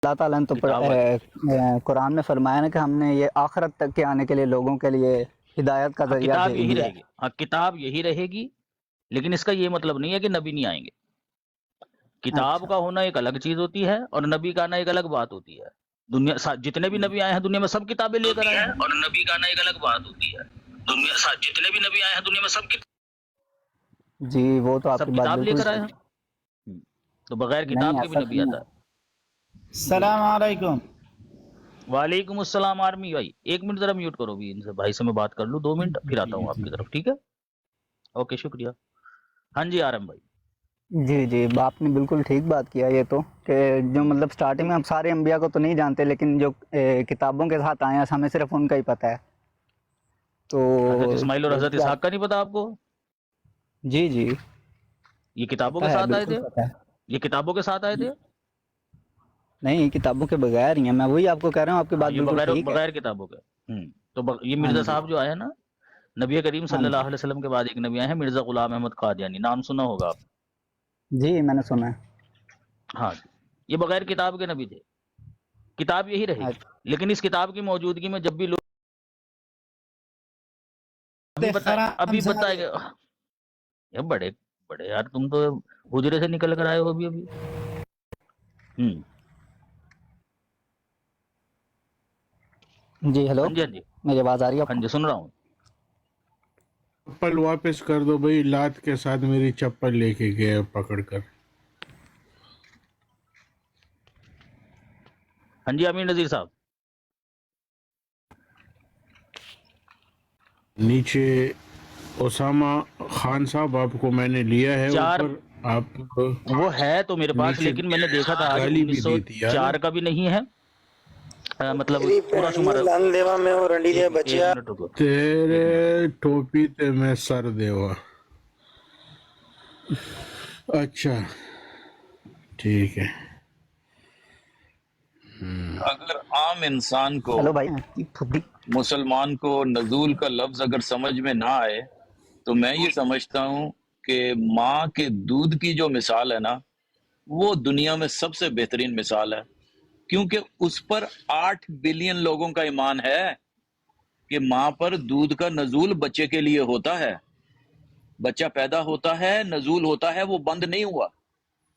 اللہ تعالیٰ نے تو قرآن میں فرمایا نا کہ ہم نے یہ آخرت تک کے آنے کے لیے لوگوں کے لیے ہدایت کا ذریعہ کتاب بھیج یہی دیا رہے گی، ہاں کتاب یہی رہے گی، لیکن اس کا یہ مطلب نہیں ہے کہ نبی نہیں آئیں گے۔ کتاب اچھا کا ہونا ایک الگ چیز ہوتی ہے اور نبی کا آنا ایک الگ بات ہوتی ہے۔ دنیا جتنے بھی نبی آئے ہیں دنیا میں سب کتابیں لے کر آئے ہیں، اور نبی کا آنا ایک الگ بات ہوتی ہے۔ دنیا جتنے بھی نبی آئے ہیں دنیا میں سب جی وہ تو آپ کی بات کتاب لے بالکل کر آئے صحیح ہیں، تو بغیر ہے۔ نہیں کتاب کے بھی ایسا نبی نہیں آتا ہے۔ ہے۔ جی السلام علیکم۔ وعلیکم السلام آرمی بھائی، ایک منٹ ذرا میوٹ کرو بھی، ان سے بھائی سے میں بات کر لوں 2 منٹ، پھر آتا ہوں آپ کی طرف، ٹھیک ہے؟ اوکے شکریہ۔ ہاں جی آرم بھائی۔ جی جی آپ نے بالکل ٹھیک بات کیا یہ تو، کہ جو مطلب سٹارٹنگ میں ہم سارے انبیاء کو تو نہیں جانتے، لیکن جو کتابوں کے ساتھ آئے ہیں ہمیں صرف ان کا ہی پتہ ہے تو حضرت اسماعیل اور حضرت اسحاق کا نہیں پتا آپ کو؟ جی جی یہ کتابوں پتہ کے ہے، ساتھ آئے بالکل تھے؟ پتہ ہے۔ یہ کتابوں کے ساتھ آئے تھے؟ نہیں کتابوں کے بغیر ہی ہیں، میں وہی آپ کو کہہ رہا ہوں، آپ کی ہاں بات یہ بالکل ٹھیک ہے۔ بغیر کتابوں کے۔ تو یہ ہاں مرزا جی صاحب جو آئے ہیں نا، نبی کریم ہاں صلی جی اللہ علیہ وسلم کے بعد ایک نبی آئے ہیں، مرزا غلام احمد قادیانی، نام سنا ہوگا آپ۔ جی میں نے سنا ہے۔ ہاں جی، یہ بغیر کتاب کے نبی تھے۔ کتاب یہی رہے گی، لیکن اس کتاب کی موجودگی میں جب بھی لوگ ابھی بتائے گا، بڑے بڑے یار تم تو حجرے سے نکل کر آئے ہو ابھی ابھی۔ جی ہیلو، ہاں جی ہاں جی میری آواز آ رہی ہے آپ ہاں کو؟ جی سن رہا ہوں۔ چپل واپس کر دو بھائی، لات کے ساتھ میری چپل لے کے گئے پکڑ کر۔ ہاں جی امین نذیر صاحب۔ نیچے اسامہ خان صاحب آپ کو میں نے لیا ہے چار اوپر، آپ وہ ہے تو میرے پاس، نیچے لیکن میں نے دیکھا تھا آج گالی بھی دی تھی یاد ہے؟ 1904 کا بھی نہیں ہے، مطلب تیری پورا بھੈਣ شمار۔ ਨੂੰ ਲੰਨ ਦੇਵਾ ਮੈਂ ਉਹ ਰੰਡੀ ਦੇ ایک ਬੱਚਿਆ منٹ رکو، ایک منٹ۔ تیرے ٹوپی تے میں سر دیوا۔ اچھا ٹھیک ہے۔ اگر عام انسان کو، ہیلو بھائی پھپھی مسلمان کو نزول کا لفظ اگر سمجھ میں نہ آئے تو میں یہ سمجھتا ہوں کہ ماں کے دودھ کی جو مثال ہے نا، وہ دنیا میں سب سے بہترین مثال ہے، کیونکہ اس پر 8 بلین لوگوں کا ایمان ہے کہ ماں پر دودھ کا نزول بچے کے لیے ہوتا ہے۔ بچہ پیدا ہوتا ہے، نزول ہوتا ہے، وہ بند نہیں ہوا۔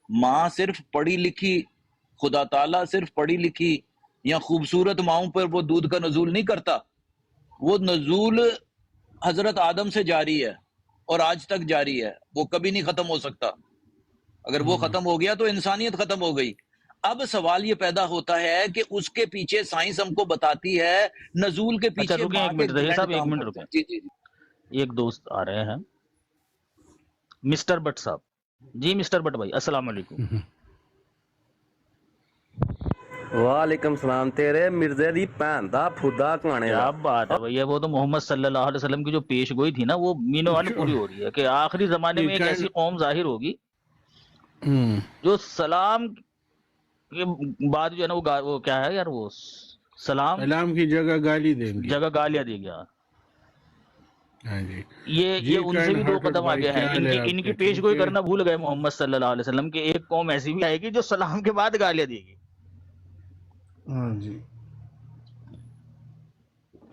ماں صرف پڑھی لکھی، خدا تعالیٰ صرف پڑھی لکھی یا خوبصورت ماؤں پر وہ دودھ کا نزول نہیں کرتا، وہ نزول حضرت آدم سے جاری ہے اور آج تک جاری ہے، وہ کبھی نہیں ختم ہو سکتا۔ اگر وہ ختم ہو گیا تو انسانیت ختم ہو گئی۔ اب سوال یہ پیدا ہوتا ہے کہ اس کے پیچھے سائنس ہم کو بتاتی ہے نزول کے اچھا پیچھے رکیں ماں ایک کے منٹ ظہیر گلینڈ صاحب، ایک کام منٹ کرتے رکیں، ہیں۔ جی جی جی۔ ایک دوست آ رہے ہیں، مسٹر بٹ صاحب۔ جی مسٹر بٹ بھائی السلام علیکم۔ وعلیکم السلام، تیرے مرزے دی بھین دا پھدا کھانے دا۔ کیا بات ہے بھیا، وہ تو محمد صلی اللہ علیہ وسلم کی جو پیش گوئی تھی نا، وہ مینو ان پوری ہو رہی ہے کہ آخری زمانے میں ایک ایسی قوم ظاہر ہوگی جو سلام کے بعد جو ہے نا وہ کیا ہے یار، وہ سلام کی جگہ گالی دیں گے۔ جگہ گالیاں دے گیا۔ ہاں جی یہ ان سے بھی 2 قدم آگے ہیں، ان کی پیش گوئی کرنا بھول گئے محمد صلی اللہ علیہ وسلم کہ ایک قوم ایسی بھی آئے گی جو سلام کے بعد گالیاں دے گی۔ ہاں جی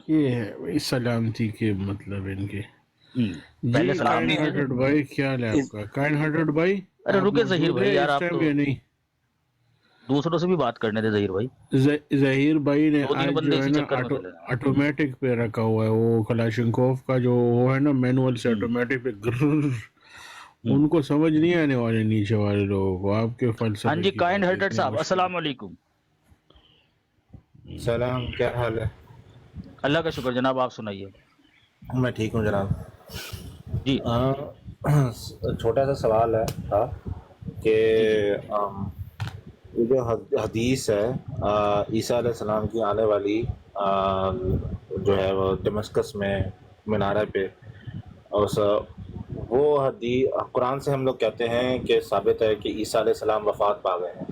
یہ ہے وہی سلامتی کے مطلب ان کے۔ پہلے جی سلام کائنڈ ہارٹڈ بھائی کیا حال ہے آپ کا؟ کائنڈ ہارٹڈ بھائی ارے آپ رکے ظہیر موجود بھائی ہے یار، اس آپ ٹائم تو یا نہیں؟ دوسروں سے بھی بات کرنے تھے ظہیر بھائی، ظہیر بھائی نے 2-3 آج بندے جو ہے اسی نا چکر میں ملے ہیں۔ آٹومیٹک پہ رکھا ہوا ہے، وہ کلاشنکوف کا جو وہ ہے نا مینول سے آٹومیٹک پہ گرر، ان کو سمجھ نہیں آنے والے نیچے والے لوگوں کو آپ کے ہاں فلسفے جی کی کائنڈ باتیں ہارٹڈ اتنی صاحب مشکل السلام علیکم۔ سلام، کیا حال ہے؟ اللہ کا شکر جناب، آپ سنائیے۔ میں ٹھیک ہوں جناب۔ جی چھوٹا سا سوال ہے تھا کہ جی جی یہ جو حدیث ہے عیسیٰ علیہ السلام کی آنے والی جو ہے وہ دمشقس میں منارہ پہ، اور وہ حدیث قرآن سے ہم لوگ کہتے ہیں کہ ثابت ہے کہ عیسیٰ علیہ السلام وفات پا گئے ہیں،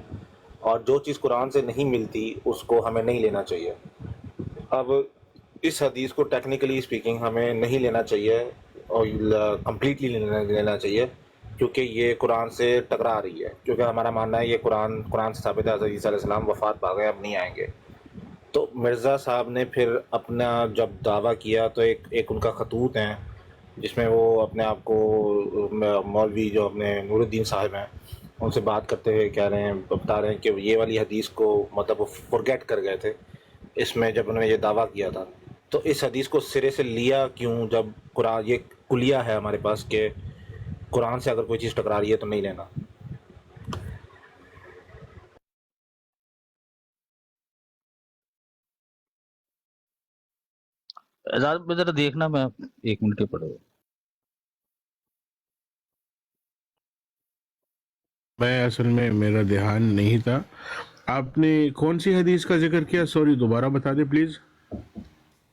اور جو چیز قرآن سے نہیں ملتی اس کو ہمیں نہیں لینا چاہیے۔ اب اس حدیث کو ٹیکنیکلی اسپیکنگ ہمیں نہیں لینا چاہیے اور کمپلیٹلی لینا چاہیے، کیونکہ یہ قرآن سے ٹکرا رہی ہے، کیونکہ ہمارا ماننا ہے یہ قرآن سے ثابت ہے حضرت عیسیٰ علیہ السلام وفات پا گئے، اب نہیں آئیں گے۔ تو مرزا صاحب نے پھر اپنا جب دعویٰ کیا تو ایک ان کا خطوط ہیں جس میں وہ اپنے آپ کو مولوی جو اپنے نور الدین صاحب ہیں ان سے بات کرتے ہوئے کہہ رہے ہیں، بتا رہے ہیں کہ یہ والی حدیث کو مطلب وہ فورگیٹ کر گئے تھے اس میں جب انہوں نے یہ دعویٰ کیا تھا۔ تو اس حدیث کو سرے سے لیا کیوں جب قرآن یہ کلیہ ہے ہمارے پاس کہ قرآن سے اگر کوئی چیز ٹکرا رہی ہے تو نہیں لینا؟ اعجاز میں ذرا دیکھنا، میں 1 منٹ کے پڑے ہوئے۔ میں اصل میں میرا دھیان نہیں تھا۔ آپ نے کون سی حدیث کا ذکر کیا؟ سوری، دوبارہ بتا دیں پلیز۔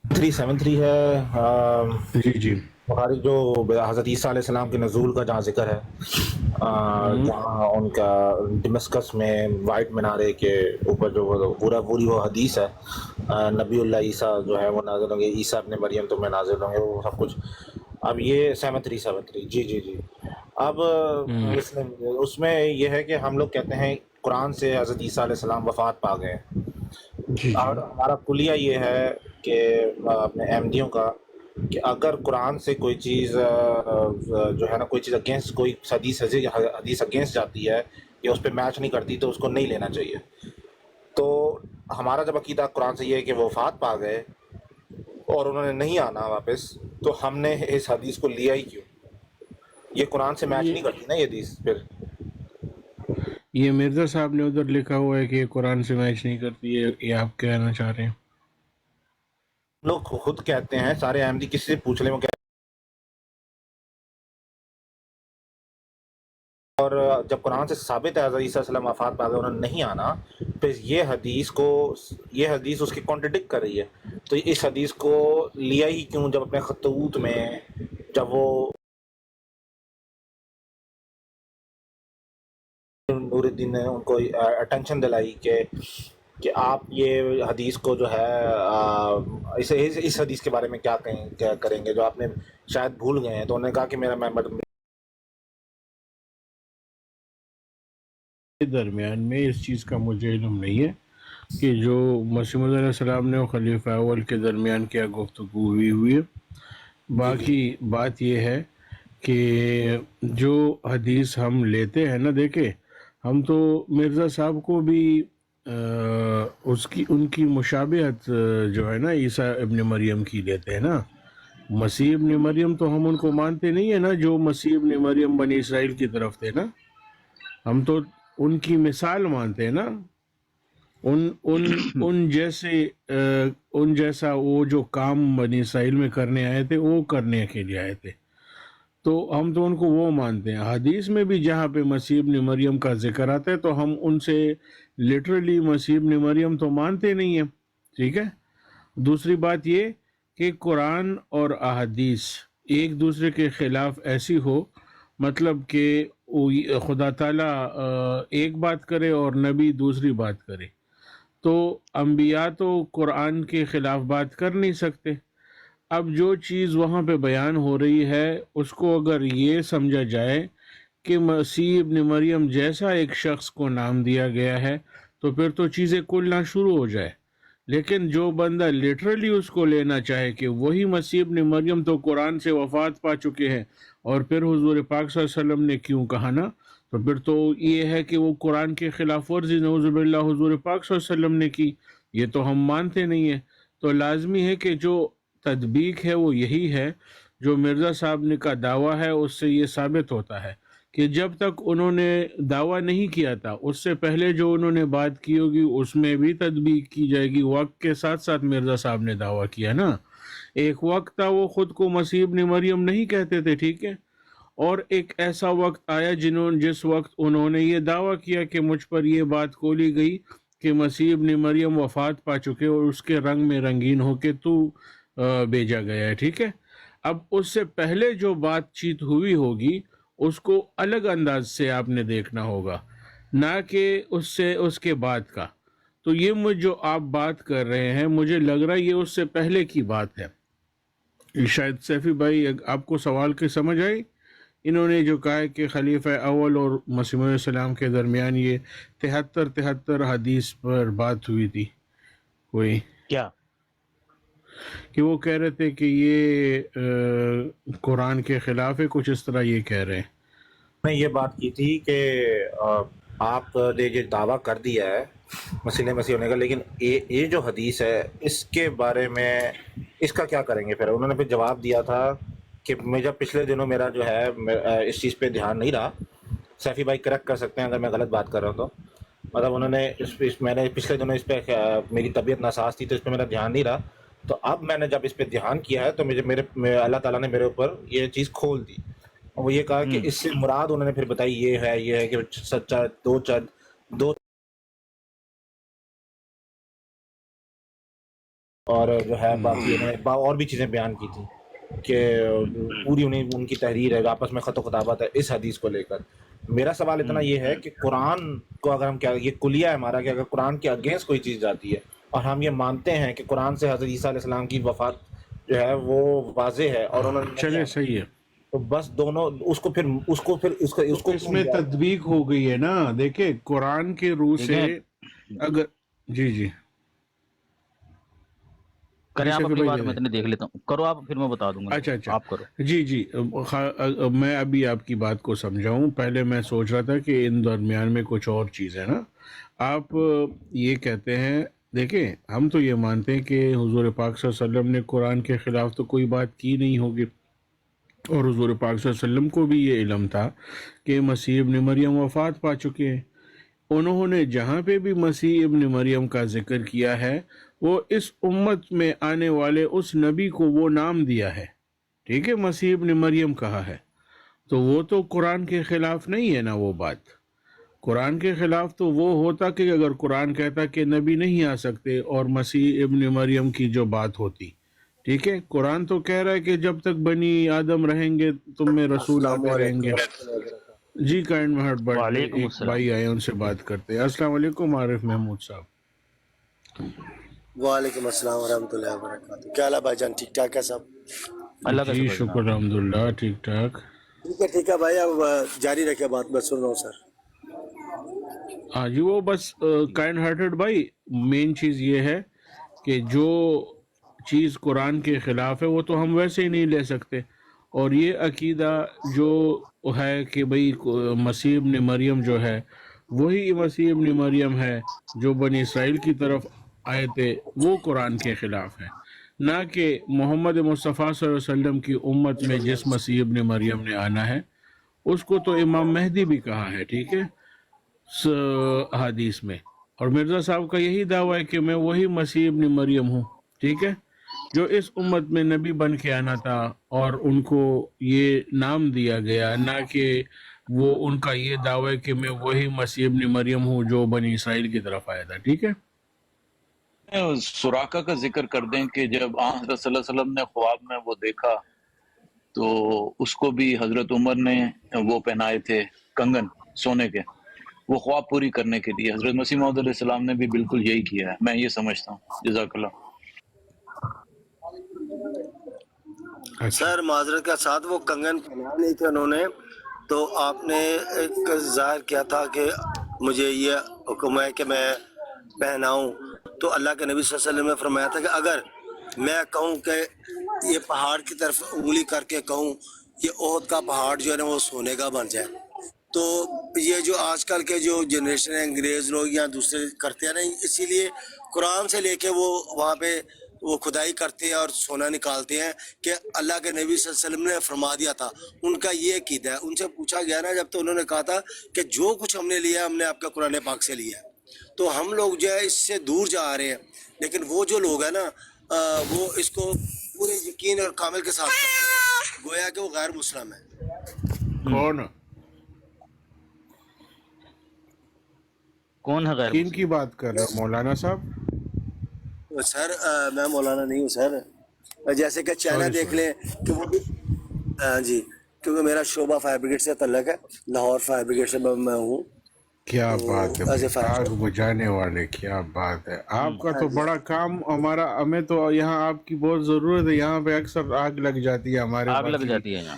373 ہے جی جی، بخاری، جو حضرت عیسیٰ علیہ السلام کے نزول کا جہاں ذکر ہے، جہاں ان کا ڈمسکس میں وائٹ مینارے کے اوپر جو پوری وہ حدیث ہے، نبی اللہ عیسیٰ جو ہے وہ نازل ہوں گے، عیسیٰ ابن مریم تم میں نازل ہوں گے، وہ سب کچھ۔ اب یہ 7373، جی اب اس میں یہ ہے کہ ہم لوگ کہتے ہیں قرآن سے حضرت عیسیٰ علیہ السلام وفات پا گئے، جی اور ہمارا کلیہ یہ ہے کہ اپنے احمدیوں کا کہ اگر قرآن سے کوئی چیز جو ہے نا، کوئی چیز اگینسٹ، کوئی حدیث اگینسٹ جاتی ہے یا اس پہ میچ نہیں کرتی تو اس کو نہیں لینا چاہیے۔ تو ہمارا جب عقیدہ قرآن سے یہ ہے کہ وہ وفات پا گئے اور انہوں نے نہیں آنا واپس، تو ہم نے اس حدیث کو لیا ہی کیوں؟ یہ قرآن سے میچ نہیں کرتی نا یہ حدیث۔ پھر یہ مرزا صاحب نے ادھر لکھا ہوا ہے کہ یہ قرآن سے میچ نہیں کرتی ہے، یہ آپ کہنا چاہ رہے ہیں؟ لوگ خود کہتے ہیں، سارے احمدی کسی سے پوچھ لیں وہ کہتے ہیں، اور جب قرآن سے ثابت ہے حضرت عیسیٰ علیہ السلام وفات پا گئے، انہوں نے نہیں آنا، پھر یہ حدیث اس کی کانٹرڈکٹ کر رہی ہے، تو اس حدیث کو لیا ہی کیوں جب اپنے خطوط میں جب وہ نور الدین نے ان کو اٹینشن دلائی کہ آپ یہ حدیث کو جو ہے اس حدیث کے بارے میں کیا کریں گے جو آپ نے شاید بھول گئے ہیں، تو انہوں نے کہا کہ میرا درمیان میں اس چیز کا مجھے علم نہیں ہے کہ جو مسیح موعود علیہ السلام نے اور خلیفہ اول کے درمیان کیا گفتگو ہوئی ہے۔ باقی بات یہ ہے کہ جو حدیث ہم لیتے ہیں نا، دیکھیں ہم تو مرزا صاحب کو بھی ان کی مشابہت جو ہے نا عیسیٰ ابن مریم کی لیتے ہیں نا۔ مسیح ابن مریم تو ہم ان کو مانتے نہیں ہیں نا، جو مسیح ابن مریم بنی اسرائیل کی طرف تھے نا، ہم تو ان کی مثال مانتے ہیں نا، ان جیسا وہ جو کام بنی اسرائیل میں کرنے آئے تھے وہ کرنے کے لیے آئے تھے، تو ہم تو ان کو وہ مانتے ہیں۔ حدیث میں بھی جہاں پہ مسیح ابن مریم کا ذکر آتا ہے تو ہم ان سے لٹرلی مسیح ابن مریم تو مانتے نہیں ہیں، ٹھیک ہے۔ دوسری بات یہ کہ قرآن اور احادیث ایک دوسرے کے خلاف ایسی ہو، مطلب کہ خدا تعالیٰ ایک بات کرے اور نبی دوسری بات کرے، تو انبیاء تو قرآن کے خلاف بات کر نہیں سکتے۔ اب جو چیز وہاں پہ بیان ہو رہی ہے اس کو اگر یہ سمجھا جائے کہ مسیح ابن مریم جیسا ایک شخص کو نام دیا گیا ہے تو پھر تو چیزیں کھلنا شروع ہو جائے، لیکن جو بندہ لٹرلی اس کو لینا چاہے کہ وہی مسیح ابن مریم تو قرآن سے وفات پا چکے ہیں، اور پھر حضور پاک صلی اللہ علیہ وسلم نے کیوں کہا نا، تو پھر تو یہ ہے کہ وہ قرآن کے خلاف ورزی نعوذ باللہ حضور پاک صلی اللہ علیہ وسلم نے کی، یہ تو ہم مانتے نہیں ہیں۔ تو لازمی ہے کہ جو تطبیق ہے وہ یہی ہے جو مرزا صاحب نے کا دعویٰ ہے، اس سے یہ ثابت ہوتا ہے کہ جب تک انہوں نے دعویٰ نہیں کیا تھا اس سے پہلے جو انہوں نے بات کی ہوگی اس میں بھی تطبیق کی جائے گی۔ وقت کے ساتھ ساتھ مرزا صاحب نے دعویٰ کیا نا، ایک وقت تھا وہ خود کو مسیح ابن مریم نہیں کہتے تھے، ٹھیک ہے، اور ایک ایسا وقت آیا جس وقت انہوں نے یہ دعویٰ کیا کہ مجھ پر یہ بات کھولی گئی کہ مسیح ابن مریم وفات پا چکے اور اس کے رنگ میں رنگین ہو کے تو بھیجا گیا ہے، ٹھیک ہے۔ اب اس سے پہلے جو بات چیت ہوئی ہوگی اس کو الگ انداز سے آپ نے دیکھنا ہوگا، نہ کہ اس کے بعد کا۔ تو یہ جو آپ بات کر رہے ہیں مجھے لگ رہا ہے یہ اس سے پہلے کی بات ہے۔ شاید سیفی بھائی آپ کو سوال کی سمجھ آئی انہوں نے جو کہا ہے کہ خلیفہ اول اور مسیح علیہ السلام کے درمیان یہ 73 حدیث پر بات ہوئی تھی کوئی، کیا کہ وہ کہہ رہے تھے کہ یہ قرآن کے خلاف ہے، کچھ اس طرح یہ کہہ رہے ہیں۔ میں یہ بات کی تھی کہ آپ نے جو دعویٰ کر دیا ہے مسیح ہونے کا، لیکن یہ جو حدیث ہے اس کے بارے میں اس کا کیا کریں گے پھر؟ انہوں نے پھر جواب دیا تھا کہ میں جب پچھلے دنوں میرا جو ہے اس چیز پہ دھیان نہیں رہا، سیفی بھائی کریکٹ کر سکتے ہیں اگر میں غلط بات کر رہا ہوں تو، مطلب انہوں نے میں نے پچھلے دنوں اس پہ میری طبیعت ناساز تھی تو اس پہ میرا دھیان نہیں رہا، تو اب میں نے جب اس پہ دھیان کیا ہے تو اللہ تعالیٰ نے میرے اوپر یہ چیز کھول دی۔ وہ یہ کہا کہ اس سے مراد انہوں نے پھر بتائی یہ ہے کہ سچا دو اور جو ہے باقی انہوں نے اور بھی چیزیں بیان کی تھی کہ پوری ان کی تحریر ہے، آپس میں خط و خطابت ہے اس حدیث کو لے کر۔ میرا سوال اتنا یہ ہے کہ قرآن کو اگر ہم کیا یہ کلیہ ہے ہمارا کہ اگر قرآن کے اگینسٹ کوئی چیز جاتی ہے اور ہم یہ مانتے ہیں کہ قرآن سے حضرت عیسیٰ علیہ السلام کی وفات جو ہے وہ واضح ہے اور انہوں نے چلے صحیح ہے، تو بس دونوں اس کو اس میں تطبیق ہو گئی ہے نا۔ دیکھیں قرآن کے روح سے اگر جی کریں آپ اپنی بات، میں اتنے دیکھ لیتا ہوں، کرو آپ پھر میں بتا دوں گا۔ اچھا آپ کرو۔ جی میں ابھی آپ کی بات کو سمجھاؤں، پہلے میں سوچ رہا تھا کہ ان درمیان میں کچھ اور چیز ہے نا۔ آپ یہ کہتے ہیں، دیکھیں ہم تو یہ مانتے ہیں کہ حضور پاک صلی اللہ علیہ وسلم نے قرآن کے خلاف تو کوئی بات کی نہیں ہوگی، اور حضور پاک صلی اللہ علیہ وسلم کو بھی یہ علم تھا کہ مسیح ابن مریم وفات پا چکے ہیں۔ انہوں نے جہاں پہ بھی مسیح ابن مریم کا ذکر کیا ہے وہ اس امت میں آنے والے اس نبی کو وہ نام دیا ہے، ٹھیک ہے، مسیح ابن مریم کہا ہے، تو وہ تو قرآن کے خلاف نہیں ہے نا۔ وہ بات قرآن کے خلاف تو وہ ہوتا کہ اگر قرآن کہتا کہ نبی نہیں آ سکتے اور مسیح ابن مریم کی جو بات ہوتی، ٹھیک ہے۔ قرآن تو کہہ رہا ہے کہ جب تک بنی آدم رہیں گے تم میں رسول آتے رہیں گے۔ جی کائنڈ ہارٹ برتھ ڈے، ایک بھائی آئے ان سے بات کرتے ہیں۔ السلام علیکم عارف محمود صاحب۔ وعلیکم السلام ورحمۃ اللہ وبرکاتہ۔ کیا حال ہے بھائی جان؟ ٹھیک ٹھاک ہے سب؟ اللہ کا جی شکر شکر الحمدللہ ٹھیک ٹھاک۔ ٹھیک ہے بھائی، اب جاری رکھے بات، میں سن رہا ہوں سر۔ ہاں جی، وہ بس کائنڈ ہارٹڈ بھائی، مین چیز یہ ہے کہ جو چیز قرآن کے خلاف ہے وہ تو ہم ویسے ہی نہیں لے سکتے، اور یہ عقیدہ جو ہے کہ بھئی مسیح ابن مریم جو ہے وہی مسیح ابن مریم ہے جو بنی اسرائیل کی طرف آئے تھے، وہ قرآن کے خلاف ہے، نہ کہ محمد مصطفیٰ صلی اللہ علیہ وسلم کی امت میں جس مسیح ابن مریم نے آنا ہے اس کو تو امام مہدی بھی کہا ہے، ٹھیک ہے، حدیث میں۔ اور مرزا صاحب کا یہی دعویٰ ہے کہ میں وہی مسیح ابن مریم ہوں، ٹھیک ہے، جو اس امت میں نبی بن کے آنا تھا، اور ان کو یہ نام دیا گیا، نہ کہ وہ ان کا یہ دعویٰ ہے کہ میں وہی مسیح ابن مریم ہوں جو بنی اسرائیل کی طرف آیا تھا، ٹھیک ہے۔ سراقہ کا ذکر کر دیں کہ جب حضرت صلی اللہ علیہ وسلم نے خواب میں وہ دیکھا تو اس کو بھی حضرت عمر نے وہ پہنائے تھے کنگن سونے کے، وہ خواب پوری کرنے کے لیے۔ حضرت مسیح موعود علیہ السلام نے بھی بالکل یہی کیا ہے، میں یہ سمجھتا ہوں۔ جزاک اللہ۔ سر معذرت کے ساتھ وہ کنگن پہنا نہیں تھے انہوں نے، تو آپ نے ایک ظاہر کیا تھا کہ مجھے یہ حکم ہے کہ میں پہناؤں، تو اللہ کے نبی صلی اللہ علیہ وسلم نے فرمایا تھا کہ اگر میں کہوں کہ یہ پہاڑ کی طرف انگلی کر کے کہوں یہ احد کا پہاڑ جو ہے نا وہ سونے کا بن جائے، تو یہ جو آج کل کے جو جنریشن ہے انگریز لوگ یا دوسرے کرتے ہیں نا، اسی لیے قرآن سے لے کے وہ وہاں پہ وہ کھدائی کرتے ہیں اور سونا نکالتے ہیں کہ اللہ کے نبی صلی اللہ علیہ وسلم نے فرما دیا تھا، ان کا یہ عقیدہ ہے۔ ان سے پوچھا گیا نا جب، تو انہوں نے کہا تھا کہ جو کچھ ہم نے لیا ہم نے آپ کا قرآن پاک سے لیا ہے، تو ہم لوگ جو ہے اس سے دور جا رہے ہیں، لیکن وہ جو لوگ ہیں نا وہ اس کو پورے یقین اور کامل کے ساتھ کرتے ہیں، گویا کہ وہ غیر مسلم ہے۔ کون ہے غیر کن کی بات کر رہے ہو مولانا صاحب؟ سر میں مولانا نہیں ہوں سر، جیسے کہ چائنا دیکھ لیں کہ وہ جی، کیونکہ میرا شعبہ فائر بریگیڈ سے تعلق ہے، لاہور فائر بریگیڈ سے میں ہوں۔ کیا بات ہے، آگ بجھانے والے، کیا بات ہے، آپ کا تو بڑا کام، ہمیں تو یہاں آپ کی بہت ضرورت ہے، یہاں پہ اکثر آگ لگ جاتی ہے ہمارے، آگ لگ جاتی ہے یہاں،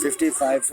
58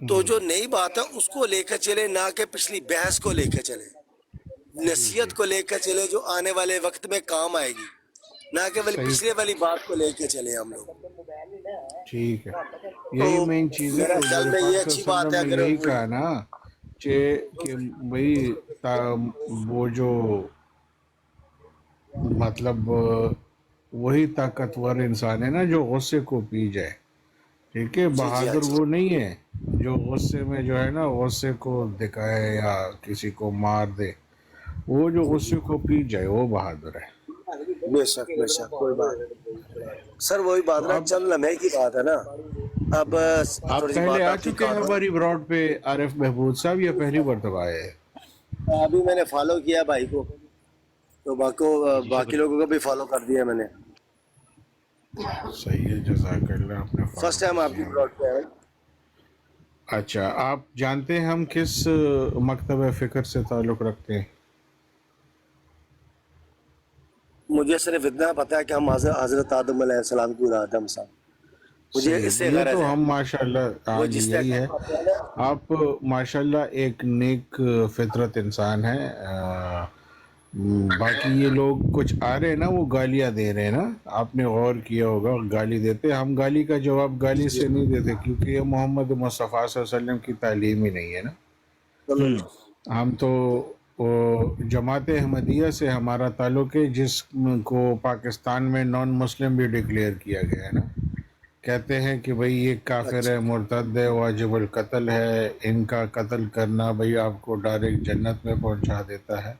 تو جو نئی بات ہے اس کو لے کر چلے، نہ کہ پچھلی بحث کو لے کر چلے، نصیحت کو لے کر چلے جو آنے والے وقت میں کام آئے گی، نہ کہ پچھلے والی بات کو لے کے چلے ہم لوگ. ٹھیک ہے، یہی مین چیز ہے. میرا خیال حضور میں یہ پاک اچھی صلی اللہ بات ہے علیہ وسلم اگر نے یہی کہا نا کہ بھائی وہ جو مطلب وہی طاقتور انسان ہے نا جو غصے کو پی جائے. ٹھیک ہے، جی جی بہادر وہ نہیں ہے جو غصے میں جو ہے نا غصے کو دکھائے یا کسی کو مار دے. وہ جو غصے کو پی جائے وہ بہادر ہے. بے شک بے شک، کوئی بات سر، وہی بات تو نا، اب چند لمحے کی بات ہے نا. اب آپ تھوڑی سی پہلے بات آ آپ کی چکے ہیں کاٹ دوں. ہماری براڈ پہ عارف محمود صاحب، یا پہلی مرتبہ آئے ہیں؟ ابھی میں نے فالو کیا بھائی کو، تو جی جی باقی شکریہ. لوگوں کو بھی فالو کر دیا میں نے. صحیح ہے، جزاک اللہ، آپ نے فالو فرسٹ ٹائم کر آپ کی دیا ہمیں. براڈ پہ ہے. اچھا، آپ جانتے ہیں ہم کس مکتبہ فکر سے تعلق رکھتے ہیں؟ مجھے صرف اتنا پتا ہے کہ ہم حضرت آدم علیہ السلام کی اولاد ہم صاحب. مجھے صحیح اس سے ہے، یہ غرض تو ہے. ہم ماشاءاللہ، وہ ہاں جی جس یہی طرح ہے. آپ ماشاءاللہ ایک نیک فطرت انسان ہیں. باقی یہ لوگ کچھ آ رہے ہیں نا، وہ گالیاں دے رہے ہیں نا، آپ نے غور کیا ہوگا، گالی دیتے. ہم گالی کا جواب گالی سے نہیں دیتے، کیونکہ یہ محمد مصطفیٰ صلی اللہ علیہ وسلم کی تعلیم ہی نہیں ہے نا. ہم تو جماعت احمدیہ سے ہمارا تعلق ہے، جس کو پاکستان میں نان مسلم بھی ڈکلیئر کیا گیا ہے نا. کہتے ہیں کہ بھئی یہ کافر ہے، مرتد ہے، واجب القتل ہے، ان کا قتل کرنا بھئی آپ کو ڈائریکٹ جنت میں پہنچا دیتا ہے.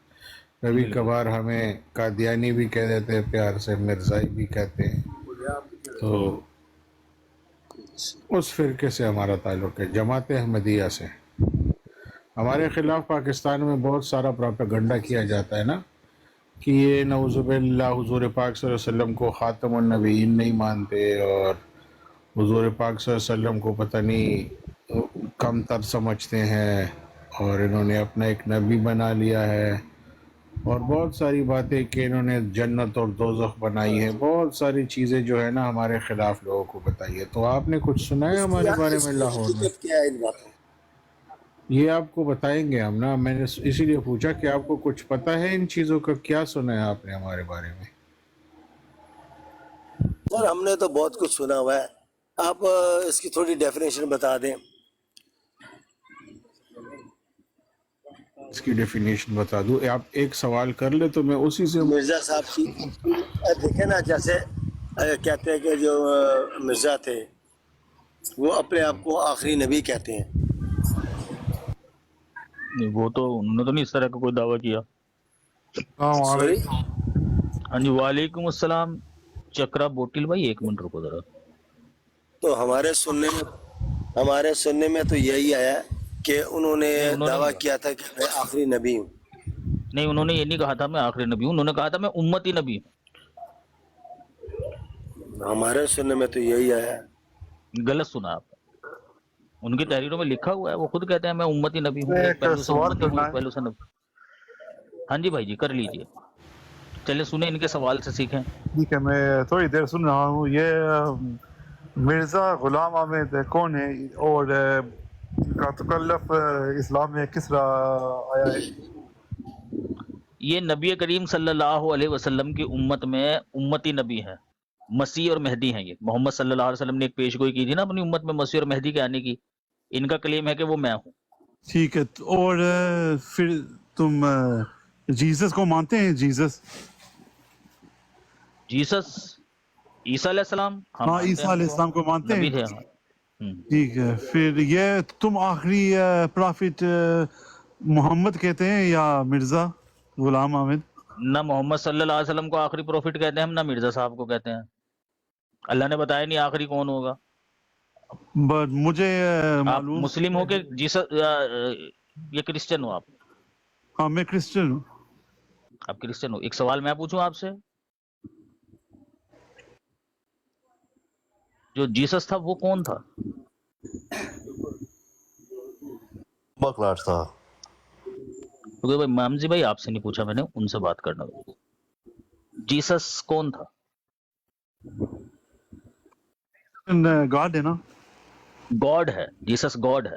کبھی کبھار ہمیں قادیانی بھی کہہ دیتے ہیں، پیار سے مرزائی بھی کہتے ہیں. تو اس فرقے سے ہمارا تعلق ہے، جماعت احمدیہ سے. ہمارے خلاف پاکستان میں بہت سارا پروپیگنڈا کیا جاتا ہے نا، کہ یہ نعوذ باللہ حضور پاک صلی اللہ علیہ وسلم کو خاتم النبیین نہیں مانتے، اور حضور پاک صلی اللہ علیہ وسلم کو پتہ نہیں کم تر سمجھتے ہیں، اور انہوں نے اپنا ایک نبی بنا لیا ہے. اور بہت ساری باتیں کہ انہوں نے جنت اور دوزخ بنائی ہے. بہت ساری چیزیں جو ہے نا ہمارے خلاف لوگوں کو بتائی ہے. تو آپ نے کچھ سنا ہے اس ہمارے بارے اس میں کی لاہور میں؟ حقیقت کیا ہے ان باتوں؟ یہ آپ کو بتائیں گے ہم نا. میں نے اسی لیے پوچھا کہ آپ کو کچھ پتہ ہے ان چیزوں کا، کیا سنا ہے آپ نے ہمارے بارے میں؟ سر ہم نے تو بہت کچھ سنا ہوا ہے، آپ اس کی تھوڑی ڈیفینیشن بتا دیں. اس کی ڈیفینیشن بتا دوں؟ آپ ایک سوال کر لے تو میں اسی سے. مرزا صاحب کی دیکھیں نا، جیسے کہتے ہیں کہ جو مرزا تھے وہ اپنے آپ کو آخری نبی کہتے ہیں. نہیں، وہ تو انہوں نے تو نہیں اس طرح کا کوئی دعویٰ کیا. سوری، ہاں جی، وعلیکم السلام. چکرا بوٹل بھائی ایک منٹ رکو ذرا. تو ہمارے سننے میں تو یہی آیا کہ انہوں نے نہیں، انہوں نے دعویٰ نہیں کہا. کیا تھا کہ میں آخری نبی ہوں. نہیں، انہوں نے یہ نہیں کہا تھا میں آخری نبی ہوں، انہوں نے کہا تھا میں امتی نبی ہوں. ہمارے سننے میں تو یہی آیا. غلط سنا آپ نے. ان کی تحریروں میں لکھا ہوا ہے، وہ خود کہتے ہیں میں امتی نبی ہوں، ایک ایک پہلو سے سوال امتی ہوں، کرنا ایک پہلو سے نبی. ہاں جی بھائی جی، کر لیجئے. چلے سنیں، ان کے سوال سے سیکھیں. ٹھیک ہے، میں تھوڑی دیر سن رہا ہوں. یہ مرزا غلام احمد کون ہے، اور ان کا تکلف اسلام میں کس طرح آیا ہے؟ یہ نبی کریم صلی اللہ علیہ وسلم کی امت میں امتی نبی ہیں، مسیح اور مہدی ہیں. یہ محمد صلی اللہ علیہ وسلم نے ایک پیش گوئی کی تھی نا اپنی امت میں مسیح اور مہدی کے آنے کی. ان کا کلیم ہے کہ وہ میں ہوں. ٹھیک ہے، اور پھر تم جیسس کو مانتے ہیں؟ جیسس، جیسس، عیسیٰ علیہ السلام، ہاں ہاں مانتے ہیں عیسیٰ ہم علیہ تو، السلام کو مانتے ہیں. نبی تھے ہاں. ٹھیک ہے، پھر یہ تم آخری پرافٹ محمد کہتے ہیں یا مرزا غلام احمد؟ نہ محمد صلی اللہ علیہ وسلم کو آخری پروفٹ کہتے ہیں ہم، نہ مرزا صاحب کو کہتے ہیں. اللہ نے بتایا نہیں آخری کون ہوگا. بٹ مجھے آپ معلوم، مسلم ہو کہ جیسس یہ کرسچن ہو؟ آپ ہاں میں کرسچن ہوں. آپ کرسچن ہو. ایک سوال میں پوچھوں آپ سے، جو جیسس تھا وہ کون تھا؟ بکلاٹ تھا. کیونکہ بھائی مامزی بھائی آپ سے نہیں پوچھا میں نے، ان سے بات کرنا. جیسس کون تھا؟ گاڈ ہے نا. گاڈ ہے، جیسس گاڈ ہے.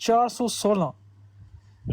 416।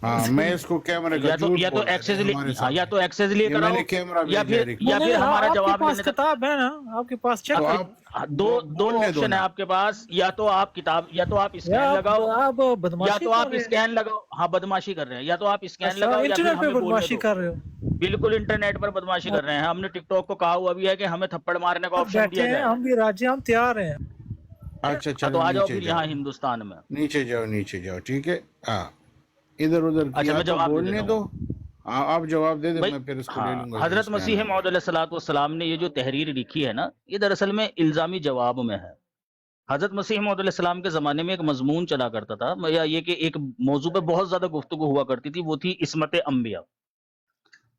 ہاں میں اس کو کیمرے کا یا تو جھوٹ یا تو بول رہا ایکسس ہے ہمارے ہاں یا ساتھ. تو ایکسس لیے یہ میں کراؤ نے کیمرہ یا بھیجا پھر ہے. یا پھر ہمارا آپ کے جواب پاس لینے تک. کتاب ہے نا آپ کے پاس چیک تو کر آپ دو بولنے دو آپشن ہے نا. آپ کے پاس, یا تو آپ کتاب یا تو آپ یا اسکین لگاؤ آپ یا بدماشی تو کر آپ رہے ہیں. اسکین لگاؤ. ہاں بدماشی کر رہے ہیں, یا تو آپ اسکین اچھا لگاؤ یا پھر انٹرنیٹ پہ ہمیں بولنے بدماشی دو. کر رہے ہو. بالکل انٹرنیٹ پر بدماشی کر رہے ہیں. ہم نے ٹک ٹاک کو کہا ہوا بھی ہے کہ ہمیں تھپڑ مارنے کا آپشن بیٹھے دیا ہیں جائے. ہم بھی راجی, ہم تیار ہیں. اچھا ہاں چلو تو آ جاؤ نیچے پھر جاؤ, یہاں ہندوستان میں. نیچے جاؤ, نیچے جاؤ. ٹھیک ہے. ہاں ادھر ادھر اچھا کیا میں تو جواب دے بولنے دیتا دو. ہوں ہاں آپ جواب دے دیں, بھائی. میں پھر اس کو لے ہاں لوں گا حضرت اسکین مسیح نمبر. موعود علیہ الصلوۃ والسلام نے یہ جو تحریر لکھی ہے نا, یہ دراصل میں الزامی جواب میں ہے. حضرت مسیح موعود علیہ السلام کے زمانے میں ایک مضمون چلا کرتا تھا, یا یہ کہ ایک موضوع پہ بہت زیادہ گفتگو ہوا کرتی تھی, وہ تھی عصمت انبیاء.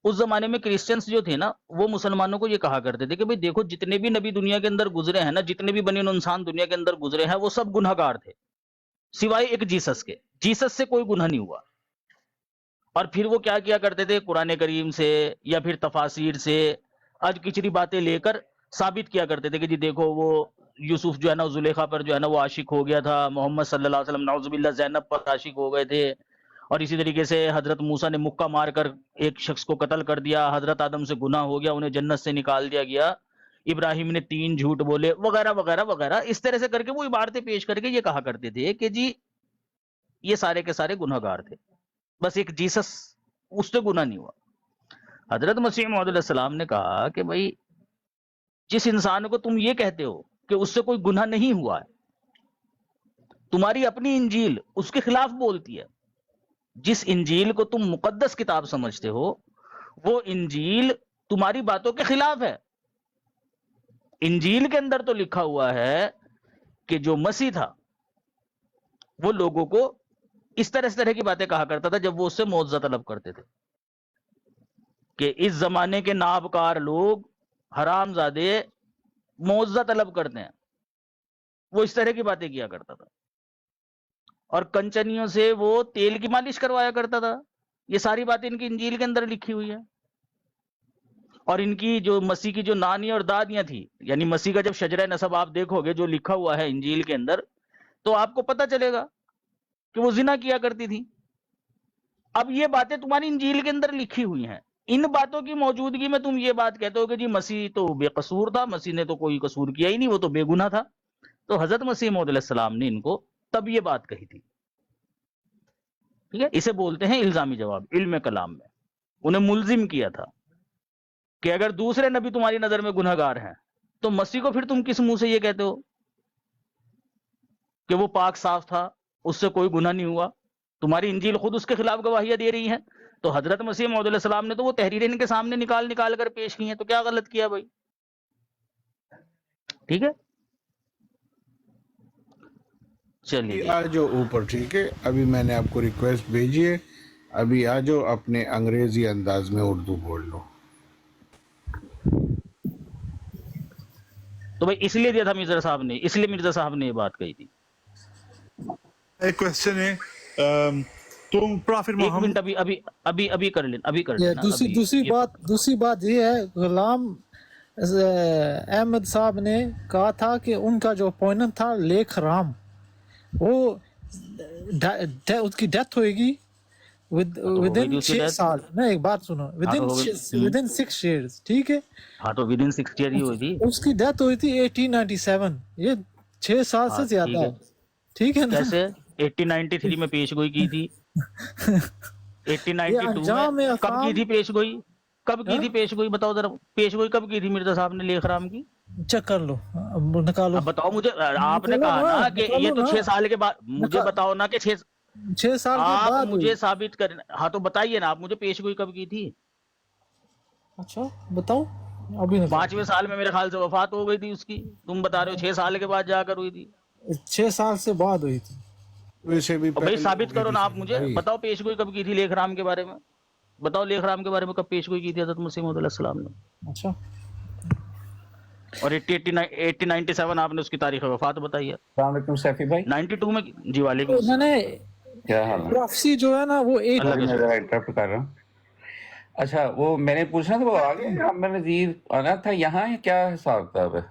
اس زمانے میں کرسچنز جو تھے نا, وہ مسلمانوں کو یہ کہا کرتے تھے کہ بھئی دیکھو جتنے بھی نبی دنیا کے اندر گزرے ہیں نا, جتنے بھی بنی انسان دنیا کے اندر گزرے ہیں, وہ سب گناہ گار تھے سوائے ایک جیسس کے. جیسس سے کوئی گناہ نہیں ہوا. اور پھر وہ کیا کرتے تھے, قرآن کریم سے یا پھر تفاسیر سے آج کچری باتیں لے کر ثابت کیا کرتے تھے کہ جی دیکھو وہ یوسف جو ہے نا زلیخا پر جو ہے نا وہ عاشق ہو گیا تھا, محمد صلی اللہ علیہ وسلم نعوذ باللہ زینب پر عاشق ہو گئے تھے, اور اسی طریقے سے حضرت موسیٰ نے مکہ مار کر ایک شخص کو قتل کر دیا, حضرت آدم سے گناہ ہو گیا, انہیں جنت سے نکال دیا گیا, ابراہیم نے 3 جھوٹ بولے, وغیرہ وغیرہ وغیرہ. اس طرح سے کر کے وہ عبارتیں پیش کر کے یہ کہا کرتے تھے کہ جی یہ سارے کے سارے گناہ گار تھے, بس ایک جیسس اس سے گناہ نہیں ہوا. حضرت مسیح موعود علیہ السلام نے کہا کہ بھائی جس انسان کو تم یہ کہتے ہو کہ اس سے کوئی گناہ نہیں ہوا ہے, تمہاری اپنی انجیل اس کے خلاف بولتی ہے. جس انجیل کو تم مقدس کتاب سمجھتے ہو, وہ انجیل تمہاری باتوں کے خلاف ہے. انجیل کے اندر تو لکھا ہوا ہے کہ جو مسیح تھا وہ لوگوں کو اس طرح کی باتیں کہا کرتا تھا جب وہ اس سے معجزہ طلب کرتے تھے, کہ اس زمانے کے نابکار لوگ حرام زادے معجزہ طلب کرتے ہیں. وہ اس طرح کی باتیں کیا کرتا تھا, اور کنچنیوں سے وہ تیل کی مالش کروایا کرتا تھا. یہ ساری باتیں ان کی انجیل کے اندر لکھی ہوئی ہیں. اور ان کی جو مسیح کی جو نانی اور دادیاں تھی, یعنی مسیح کا جب شجرہ نسب آپ دیکھو گے جو لکھا ہوا ہے انجیل کے اندر, تو آپ کو پتہ چلے گا کہ وہ زنا کیا کرتی تھی. اب یہ باتیں تمہاری انجیل کے اندر لکھی ہوئی ہیں, ان باتوں کی موجودگی میں تم یہ بات کہتے ہو کہ جی مسیح تو بے قصور تھا, مسیح نے تو کوئی قصور کیا ہی نہیں, وہ تو بے گناہ تھا. تو حضرت مسیح موعود علیہ السلام نے ان کو تب یہ بات کہی تھی. ٹھیک ہے, اسے بولتے ہیں الزامی جواب علم کلام میں. انہیں ملزم کیا تھا کہ اگر دوسرے نبی تمہاری نظر میں گناہ گار ہیں تو مسیح کو پھر تم کس منہ سے یہ کہتے ہو کہ وہ پاک صاف تھا, اس سے کوئی گناہ نہیں ہوا. تمہاری انجیل خود اس کے خلاف گواہیاں دے رہی ہیں. تو حضرت مسیح موعود علیہ السلام نے تو وہ تحریریں ان کے سامنے نکال کر پیش کی ہیں, تو کیا غلط کیا بھائی. ٹھیک ہے, چلیے آ جاؤ اوپر. ٹھیک ہے, ابھی میں نے آپ کو ریکویسٹ بھیجی ہے, ابھی آ جاؤ, اپنے انگریزی انداز میں اردو بول لو. تو بھائی اس لیے دیا تھا مرزا صاحب نے, اس لیے مرزا صاحب نے یہ بات کہی تھی. ایک کوشچن ہے, تم پرافٹ ایک محمد منٹ ابھی کر لینا. دوسری بات یہ ہے, غلام احمد صاحب نے کہا تھا کہ ان کا جو اپوائنٹ تھا لیک رام, وہ اس کی ڈیتھ ہوئے گی ودن 6 سال. نہیں ایک بات سنو, ودن 6 years. ٹھیک ہے, ہاں تو ودن 6 years ہی ہوئی تھی. اس کی ڈیتھ ہوئی تھی 1897. یہ 6 سال سے زیادہ ہے. ٹھیک ہے نا, کیسے 1893 میں پیش گوئی کی تھی, 1892 میں کب کی تھی پیش گوئی, کب کی تھی پیش گوئی, بتاؤ ذرا پیش گوئی کب کی تھی مرزا صاحب نے لیک رام کی, چیک کر لو, نکالو. اب بتاؤ مجھے, آپ نے کہا نا کہ یہ تو 6 سال کے بعد, مجھے بتاؤ نا کہ 6 سال کے بعد آپ مجھے ثابت کریں. ہاں تو بتائیے نا آپ مجھے پیش گوئی کب کی تھی. اچھا بتاؤ. ابھی 5ویں سال میں میرے خیال سے وفات ہو گئی تھی اس کی, تم بتا رہے ہو 6 سال کے بعد جا کر ہوئی تھی. 6 سال سے بعد ہوئی تھی. ویسے بھی بھائی ثابت کرو نا آپ مجھے, بتاؤ پیش گوئی کب کی تھی لیک رام کے بارے میں, بتاؤ لیک رام کے بارے میں کب پیش گوئی کی تھی حضرت مسیح موعود علیہ السلام نے. اچھا, اور 1897 آپ نے اس کی تاریخ وفات بتائی ہے. السلام علیکم سیفی بھائی. 92 میں جی وعلیکم میں نے کیا حال ہے, پروفیسی جو ہے نا وہ ایک, میں ذرا انٹرپٹ کر رہا ہوں. اچھا وہ میں نے پوچھنا تھا, وہ آگے میں نذیر آنا تھا یہاں, کیا حساب کتاب ہے؟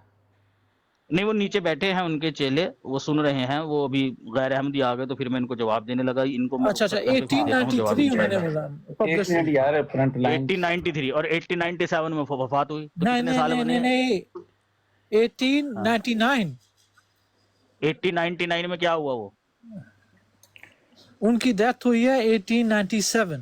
نہیں وہ نیچے بیٹھے ہیں ان کے چیلے, وہ سن رہے ہیں, وہ ابھی غیر احمدی آ گئے تو پھر میں ان کو جواب دینے لگا, ان کو میں اچھا اچھا رخصت کر کے پھر دیتا ہوں جواب 1893 انہوں نے انشاءاللہ. بولا ایک پبلش منٹ یار, فرنٹ لائن 1893 اور 1897 میں وفات ہوئی, تو نہیں کتنے نہیں سال نہیں بنے نہیں ہیں؟ نہیں 1899 1899 میں کیا ہوا وہ؟ ان کی ڈیتھ ہوئی ہے 1897.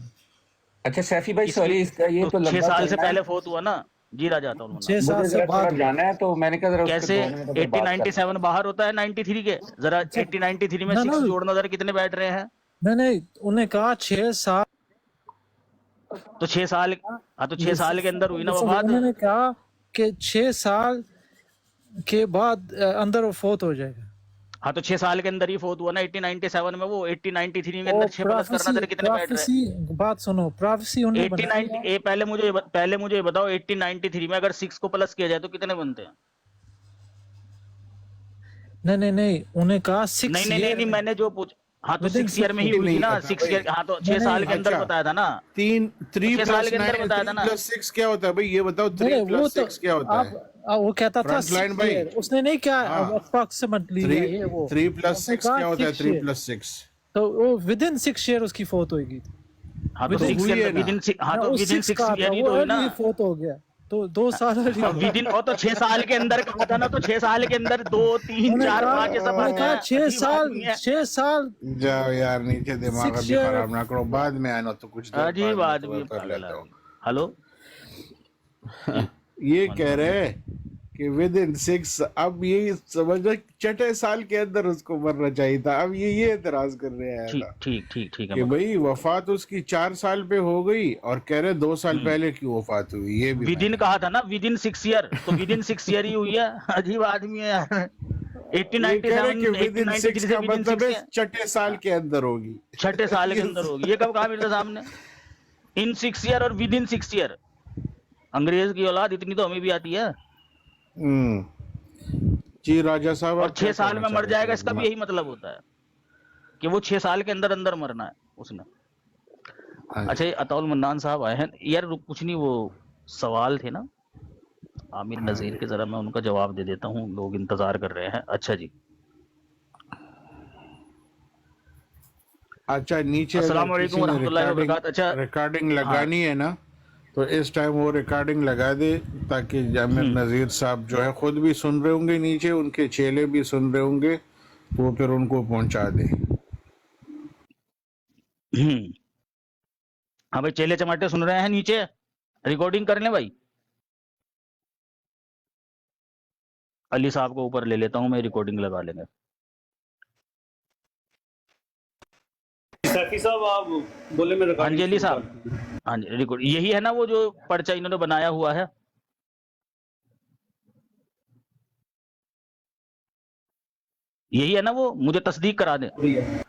اچھا سیفی بھائی اس کی سوری, اس کا یہ تو 6 لمبا سال سے چلنا ہے, پہلے فوت ہوا نا جی راجا عطا المنان. 6 سال مجھے سے ذرا بعد تھوڑا جانا ہے, تو میں نے کہا ذرا اس کیسے کے 2 منٹ اگر بات کر 1897 باہر ہوتا ہے 93 کے, ذرا 1893 میں 6 جوڑنا ذرا کتنے بیٹھ رہے ہیں؟ نہیں انہوں نے کہا 6 سال, تو 6 سال, ہاں تو 6 سال کے اندر ہوئی نا وفات. انہوں نے کہا کہ 6 سال کے بعد اندر وہ فوت ہو جائے گا. ہاں تو 6 سال کے اندر ہی فوت ہوا نا 1897 میں, وہ 1893 کے اندر 6 پلس کرنا ذرا کتنے بیٹھ رہے ہیں؟ بات سنو, پروفیسی انہوں نے بنائی 1890 پہلے مجھے بتاؤ 1893 میں اگر 6 کو پلس کیا جائے تو کتنے بنتے ہیں؟ نہیں انہوں نے کہا 6 نہیں میں نے جو پوچھا, ہاں تو 6 ایئر میں ہی ہوئی تھی نا, 6 ایئر, ہاں تو 6 سال کے اندر بتایا تھا نا, 3 سال کے اندر بتایا تھا نا. پلس 6 کیا ہوتا ہے بھائی, یہ بتاؤ 3 پلس 6 کیا ہوتا ہے؟ وہ کہتا تھا فرنٹ لائن بھائی, اس نے نہیں کیا اپروکسیمیٹلی 3 پلس 6 کیا ہوتا ہے؟ 3 پلس 6 تو وہ ودن 6 ایئر اس کی فوت ہوئے گی. ہاں تو 6 ایئر, ہاں تو ودن 6 ایئر ہی تو ہوئی نا, فوت ہو گیا تو 2 سال ودن, اور تو 6 سال کے اندر کہا تھا نا, تو 6 سال کے اندر 2 3 4 5 سب آتا ہے. 6 سال جاؤ یار نیچے, دماغ ابھی خراب نہ کرو, بعد میں آنا تو کچھ دیر عجیب بعد آدمی میں کر لیتا ہوں. ہلو یہ کہہ رہے کہ ود ان 6, اب یہ سمجھو چھٹے سال کے اندر اس کو مرنا چاہیے تھا. اب یہ اعتراض کر رہے ہیں ٹھیک کہ بھئی وفات اس کی 4 سال پہ ہو گئی, اور کہہ رہے 2 سال پہلے کیوں وفات ہوئی. یہ بھی ودن کہا تھا نا, ودن 6 ایئر, تو ودن 6 ایئر ہی ہوئی ہے. عجیب آدمی ہے یار. 1897 کا مطلب ہے چھٹے سال کے اندر ہوگی, چھٹے سال کے اندر ہوگی. یہ کب کہا مرزا صاحب نے؟ ان 6 ایئر اور ودن 6 ایئر. انگریز کی اولاد اتنی تو ہمیں بھی آتی ہے. جی راجہ صاحب, اور 6 سال میں مر جائے گا, اس کا بھی یہی مطلب ہوتا ہے کہ وہ 6 سال کے اندر اندر مرنا ہے اس نے. اچھا عطا المنان صاحب آئے ہیں یار, کچھ نہیں, وہ سوال تھے نا عامر نذیر کے, ذرا میں ان کا جواب دے دیتا ہوں, لوگ انتظار کر رہے ہیں. اچھا جی, اچھا نیچے السلام علیکم ورحمۃ اللہ وبرکاتہ. اچھا ریکارڈنگ لگانی ہے نا, تو اس ٹائم وہ ریکارڈنگ لگا دے تاکہ عامر نذیر صاحب جو ہے خود بھی سن رہے ہوں گے, نیچے ان کے چیلے بھی سن رہے ہوں گے, تو وہ پھر ان کو پہنچا دیں. ہاں بھائی, چیلے چماٹے سن رہے ہیں نیچے, ریکارڈنگ کر لیں بھائی. علی صاحب کو اوپر لے لیتا ہوں میں, ریکارڈنگ لگا لیں گے. سیفی صاحب آپ بولے میں ہاں جی علی صاحب, ہاں جی ریکارڈ یہی ہے نا وہ جو پرچہ انہوں نے بنایا ہوا ہے, یہی ہے نا وہ, مجھے تصدیق کرا دیں.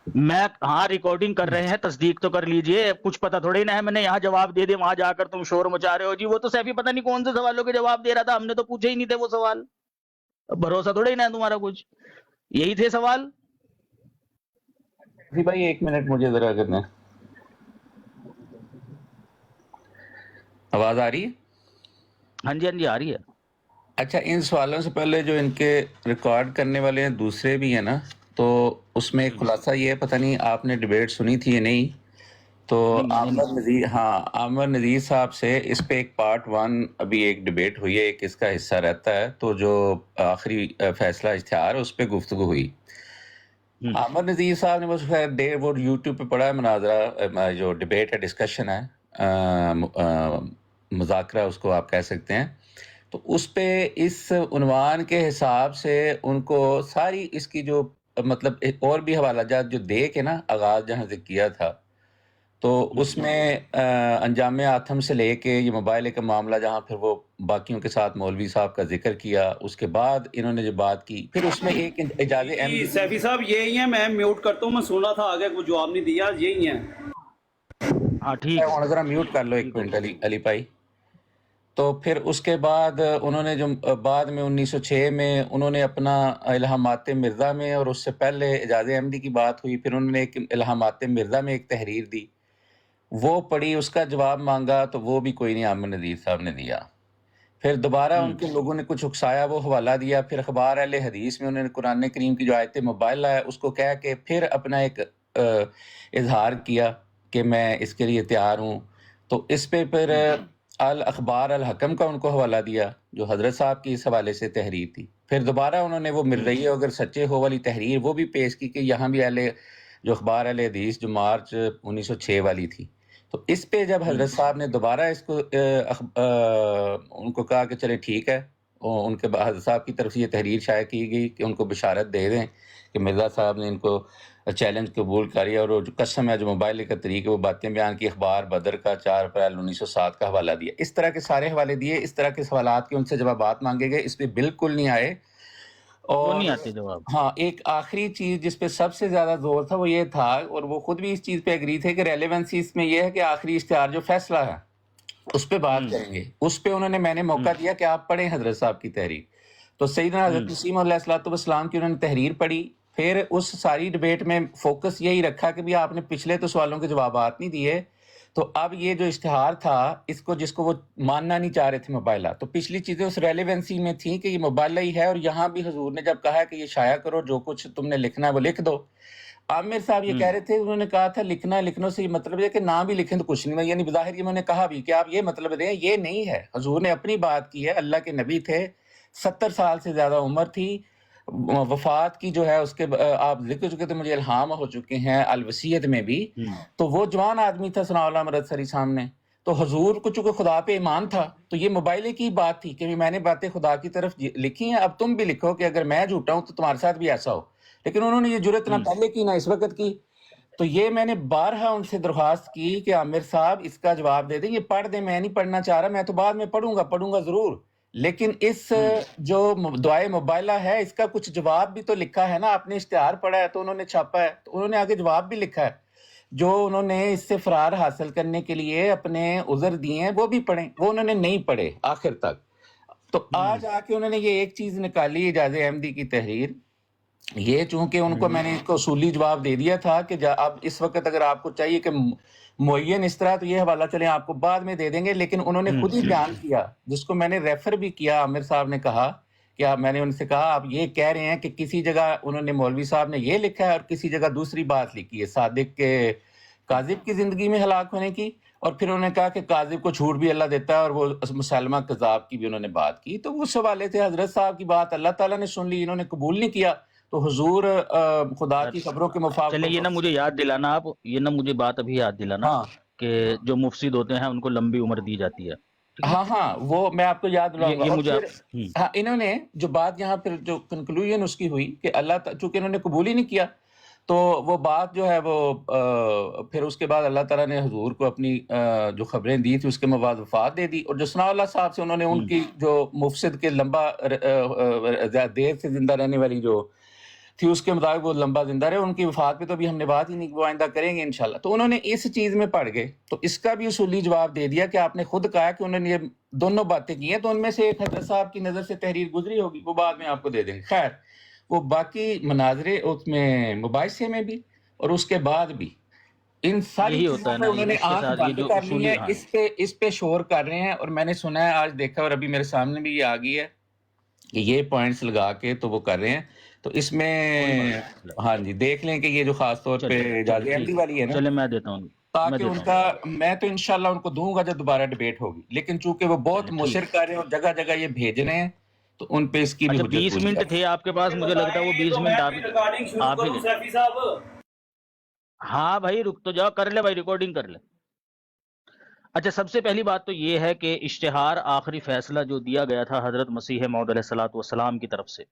میں ہاں ریکارڈنگ کر رہے ہیں, تصدیق تو کر لیجئے. کچھ پتہ تھوڑی نہ ہے میں نے یہاں جواب دے دے, وہاں جا کر تم شور مچا رہے ہو. جی وہ تو سیفی پتہ نہیں کون سے سوالوں کے جواب دے رہا تھا, ہم نے تو پوچھے ہی نہیں تھے وہ سوال. بھروسہ تھوڑی نہ ہے تمہارا کچھ, یہی تھے سوال. جی بھائی 1 منٹ مجھے ذرا کرنا, آواز آ رہی ہے؟ ہاں جی آ رہی ہے. اچھا, ان سوالوں سے پہلے جو ان کے ریکارڈ کرنے والے ہیں دوسرے بھی ہیں نا, تو اس میں ایک خلاصہ یہ ہے, پتہ نہیں آپ نے ڈیبیٹ سنی تھی یا نہیں, تو عامر نذیر صاحب سے اس پہ ایک پارٹ 1 ابھی ایک ڈیبیٹ ہوئی ہے, ایک اس کا حصہ رہتا ہے, تو جو آخری فیصلہ اشتہار ہے اس پہ گفتگو ہوئی. عامر نذیر صاحب نے بس خیر وہ یوٹیوب پہ پڑھا ہے مناظرہ, جو ڈیبیٹ ہے, ڈسکشن ہے, مذاکرہ اس کو آپ کہہ سکتے ہیں. تو اس پہ اس عنوان کے حساب سے ان کو ساری اس کی جو مطلب اور بھی حوالہ جات جو دے کے نا آغاز جہاں سے کیا تھا, تو اس میں انجام آتم سے لے کے یہ موبائل کا معاملہ, جہاں پھر وہ باقیوں کے ساتھ مولوی صاحب کا ذکر کیا, اس کے بعد انہوں نے جو بات کی, پھر اس میں ایک اجازت. سیفی صاحب یہی ہیں, میں میوٹ کرتا ہوں, میں سنا تھا آگے کوئی جواب نہیں دیا, یہی ہیں. ہاں ٹھیک ہے, ذرا میوٹ کر لو 1 منٹ علی بھائی. تو پھر اس کے بعد انہوں نے جو بعد میں 1906 میں انہوں نے اپنا الہامات مرزا میں, اور اس سے پہلے اعجاز احمدی کی بات ہوئی, پھر انہوں نے ایک الہامات مرزا میں ایک تحریر دی, وہ پڑھی, اس کا جواب مانگا, تو وہ بھی کوئی نہیں عامر نذیر صاحب نے دیا. پھر دوبارہ ان کے لوگوں نے کچھ اکسایا، وہ حوالہ دیا، پھر اخبار اہل حدیث میں انہوں نے قرآن کریم کی جو آیت موبائل لایا اس کو کہہ کے پھر اپنا ایک اظہار کیا کہ میں اس کے لیے تیار ہوں. تو اس پہ پھر الاخبار الحکم کا ان کو حوالہ دیا جو حضرت صاحب کی اس حوالے سے تحریر تھی. پھر دوبارہ انہوں نے وہ مرئی اگر سچے ہو والی تحریر وہ بھی پیش کی کہ یہاں بھی جو اخبار اہل حدیث جو مارچ 1906 والی تھی. تو اس پہ جب حضرت صاحب نے دوبارہ اس کو ان کو کہا کہ چلے ٹھیک ہے، ان کے حضرت صاحب کی طرف سے یہ تحریر شائع کی گئی کہ ان کو بشارت دے دیں کہ مرزا صاحب نے ان کو چیلنج قبول کری، اور جو قسم ہے جو موبائل کا طریقہ وہ باتیں بیان کی، اخبار بدر کا 4 اپریل 1907 کا حوالہ دیا. اس طرح کے سارے حوالے دیے، اس طرح کے سوالات کے ان سے جوابات مانگے گئے، اس پہ بالکل نہیں آئے. اور نہیں آتے جواب. ہاں، ایک آخری چیز جس پہ سب سے زیادہ زور تھا وہ یہ تھا، اور وہ خود بھی اس چیز پہ اگری تھے کہ ریلیونسی اس میں یہ ہے کہ آخری اشتہار جو فیصلہ ہے اس پہ بات کریں گے. اس پہ انہوں نے میں نے موقع دیا کہ آپ پڑھیں حضرت صاحب کی تحریر. تو سیدنا حضرت مسیم علیہ الصلوۃ والسلام کی انہوں نے تحریر پڑھی. پھر اس ساری ڈبیٹ میں فوکس یہی رکھا کہ بھی آپ نے پچھلے تو سوالوں کے جوابات نہیں دیے، تو اب یہ جو اشتہار تھا اس کو جس کو وہ ماننا نہیں چاہ رہے تھے موبائلہ، تو پچھلی چیزیں اس ریلیونسی میں تھیں کہ یہ موبائلہ ہی ہے، اور یہاں بھی حضور نے جب کہا کہ یہ شائع کرو، جو کچھ تم نے لکھنا ہے وہ لکھ دو. عامر صاحب یہ کہہ رہے تھے، انہوں نے کہا تھا لکھنا سے یہ مطلب ہے کہ نہ بھی لکھیں تو کچھ نہیں، یعنی بظاہر انہوں نے کہا بھی کہ آپ یہ مطلب دیں، یہ نہیں ہے. حضور نے اپنی بات کی ہے، اللہ کے نبی تھے، 70 سال سے زیادہ عمر تھی، وفات کی جو ہے اس کے آپ ذکر چکے تھے، مجھے الہام ہو چکے ہیں الوصیت میں بھی. تو وہ جوان آدمی تھا ثناء اللہ مرد سری سامنے. تو حضور کو چونکہ خدا پہ ایمان تھا تو یہ موبائل کی بات تھی کہ میں نے باتیں خدا کی طرف لکھی ہیں، اب تم بھی لکھو کہ اگر میں جھوٹا ہوں تو تمہارے ساتھ بھی ایسا ہو. لیکن انہوں نے یہ جرأت نہ پہلے کی نہ اس وقت کی. تو یہ میں نے بارہا ان سے درخواست کی کہ عامر صاحب اس کا جواب دے دیں، یہ پڑھ دیں، میں نہیں پڑھنا چاہ رہا، میں تو بعد میں پڑھوں گا ضرور، لیکن اس جو دعائے موبائلہ ہے اس کا کچھ جواب بھی تو لکھا ہے نا. آپ نے اشتہار پڑھا ہے تو انہوں نے چھاپا ہے، تو انہوں نے آگے جواب بھی لکھا ہے جو انہوں نے اس سے فرار حاصل کرنے کے لیے اپنے عذر دیے ہیں، وہ بھی پڑھیں. وہ انہوں نے نہیں پڑھے آخر تک. تو آج آ کے انہوں نے یہ ایک چیز نکالی اعجاز احمدی کی تحریر. یہ چونکہ ان کو میں نے ایک اصولی جواب دے دیا تھا کہ اب اس وقت اگر آپ کو چاہیے کہ معین اس طرح تو یہ حوالہ چلیں آپ کو بعد میں دے دیں گے، لیکن انہوں نے خود ہی بیان کیا جس کو میں نے ریفر بھی کیا. عامر صاحب نے کہا کہ میں نے ان سے کہا آپ یہ کہہ رہے ہیں کہ کسی جگہ انہوں نے مولوی صاحب نے یہ لکھا ہے اور کسی جگہ دوسری بات لکھی ہے صادق کے کاذب کی زندگی میں ہلاک ہونے کی، اور پھر انہوں نے کہا کہ کاذب کو جھوٹ بھی اللہ دیتا ہے، اور وہ مسلمہ کذاب کی بھی انہوں نے بات کی. تو اس حوالے سے حضرت صاحب کی بات اللہ تعالیٰ نے سن لی، انہوں نے قبول نہیں کیا. تو حضور خدا کی خبروں کے مفاد چلیں یہ نہ مجھے یاد دلانا، آپ یہ نہ مجھے بات ابھی یاد دلانا کہ جو مفسد ہوتے ہیں ان کو لمبی عمر دی جاتی ہے. ہاں وہ میں آپ کو یاد دلاؤں گا. ہاں انہوں نے جو بات یہاں پھر جو کنکلوژن اس کی ہوئی کہ اللہ چونکہ انہوں نے قبول ہی نہیں کیا، تو وہ بات جو ہے وہ پھر اس کے بعد اللہ تعالیٰ نے حضور کو اپنی جو خبریں دی تھی اس کے مواد وفات دے دی. اور جو ثناء اللہ صاحب سے انہوں نے ان کی جو مفسد کے لمبا دیر سے زندہ رہنے والی جو تھی اس کے مطابق وہ لمبا زندہ رہے، ان کی وفات پہ تو ابھی ہم نے بات ہی نہیں، وہ آئندہ کریں گے انشاءاللہ. تو انہوں نے اس چیز میں پڑھ گئے، تو اس کا بھی اصولی جواب دے دیا کہ آپ نے خود کہا کہ انہوں نے یہ دونوں باتیں کی ہیں، تو ان میں سے ایک حضرت صاحب کی نظر سے تحریر گزری ہوگی، وہ بعد میں آپ کو دے دیں گے. خیر وہ باقی مناظرے اس میں مباحثے میں بھی اور اس کے بعد بھی ان ساری چیزوں میں انہوں نے آنکھ بند کر لی ہے، اس پہ شور کر رہے ہیں. اور میں نے سنا ہے آج دیکھا، اور ابھی میرے سامنے بھی یہ آ گئی ہے کہ یہ پوائنٹس لگا کے تو وہ کر رہے ہیں. تو اس میں ہاں جی دیکھ لیں کہ یہ جو خاص طور پہ اعجاز احمدی والی ہے نا، چلے میں دیتا ہوں تاکہ ان کا میں تو انشاءاللہ ان کو دوں گا جب دوبارہ ڈیبیٹ ہوگی، لیکن چونکہ وہ بہت مصر کر رہے ہیں اور جگہ جگہ یہ بھیج رہے ہیں تو ان پہ اس کی بھی 20 منٹ تھے آپ کے پاس، مجھے لگتا ہے وہ 20 منٹ آپ ہی لیں. ہاں بھائی رک تو جاؤ، کر لے بھائی ریکارڈنگ کر لے. اچھا سب سے پہلی بات تو یہ ہے کہ اشتہار آخری فیصلہ جو دیا گیا تھا حضرت مسیح موعود علیہ الصلوۃ والسلام کی طرف سے،